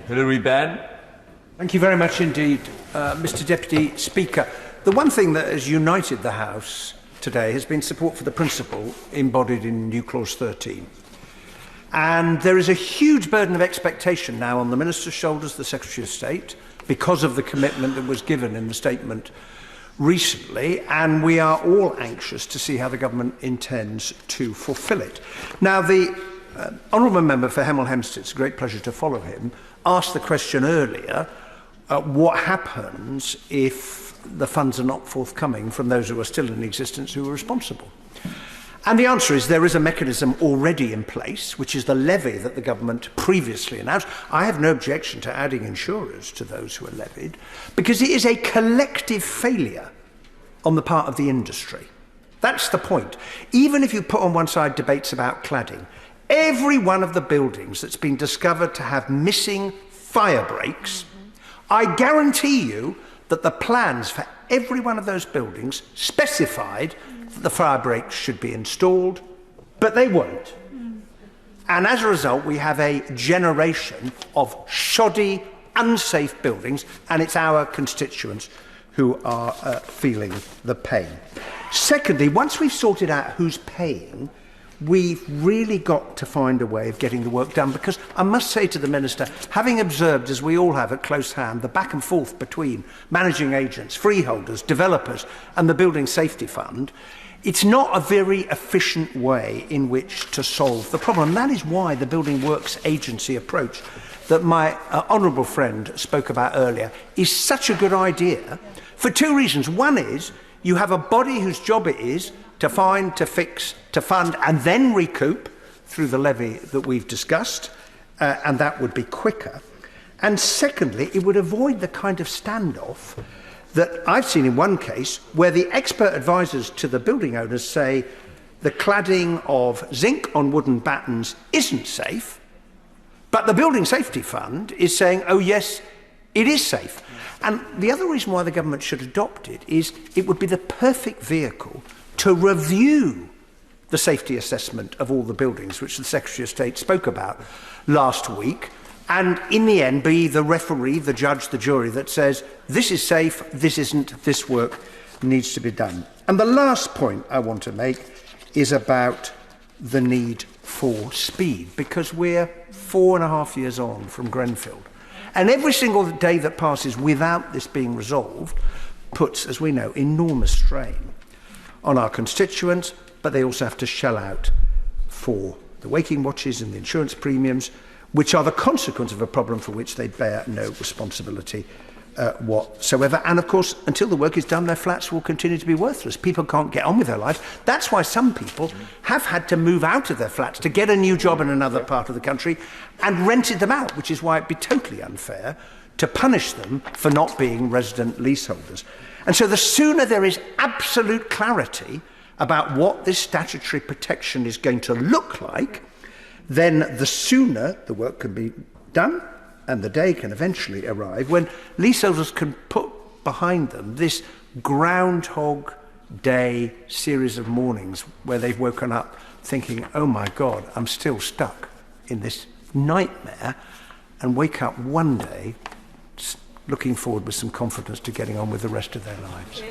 Hilary Benn. Thank you very much indeed, Mr. Deputy Speaker. The one thing that has united the House today has been support for the principle embodied in new clause 13. And there is a huge burden of expectation now on the Minister's shoulders, the Secretary of State, because of the commitment that was given in the statement recently, and we are all anxious to see how the government intends to fulfil it. Now, the Honourable Member for Hemel Hempstead, it's a great pleasure to follow him, asked the question earlier, what happens if the funds are not forthcoming from those who are still in existence who are responsible? And the answer is there is a mechanism already in place, which is the levy that the government previously announced. I have no objection to adding insurers to those who are levied, because it is a collective failure on the part of the industry. That's the point. Even if you put on one side debates about cladding, every one of the buildings that's been discovered to have missing fire breaks, I guarantee you that the plans for every one of those buildings specified that the fire breaks should be installed, but they weren't. And as a result, we have a generation of shoddy, unsafe buildings, and it's our constituents who are feeling the pain. Secondly, once we've sorted out who's paying, we've really got to find a way of getting the work done, because I must say to the Minister, having observed, as we all have at close hand, the back and forth between managing agents, freeholders, developers and the Building Safety Fund, it's not a very efficient way in which to solve the problem. That is why the Building Works Agency approach that my honourable friend spoke about earlier is such a good idea for two reasons. One is you have a body whose job it is to find, to fix, to fund and then recoup through the levy that we've discussed, and that would be quicker. And secondly, it would avoid the kind of standoff that I've seen in one case where the expert advisors to the building owners say the cladding of zinc on wooden battens isn't safe, but the Building Safety Fund is saying, oh yes, it is safe. And the other reason why the government should adopt it is it would be the perfect vehicle to review the safety assessment of all the buildings, which the Secretary of State spoke about last week, and in the end be the referee, the judge, the jury that says this is safe, this isn't, this work needs to be done. And the last point I want to make is about the need for speed, because we're 4.5 years on from Grenfell. And every single day that passes without this being resolved puts, as we know, enormous strain on our constituents, but they also have to shell out for the waking watches and the insurance premiums, which are the consequence of a problem for which they bear no responsibility whatsoever. And of course, until the work is done, their flats will continue to be worthless. People can't get on with their lives. That's why some people have had to move out of their flats to get a new job in another part of the country and rented them out, which is why it'd be totally unfair to punish them for not being resident leaseholders. And so the sooner there is absolute clarity about what this statutory protection is going to look like, then the sooner the work can be done and the day can eventually arrive when leaseholders can put behind them this Groundhog Day series of mornings where they've woken up thinking, oh my God, I'm still stuck in this nightmare, and wake up one day looking forward with some confidence to getting on with the rest of their lives.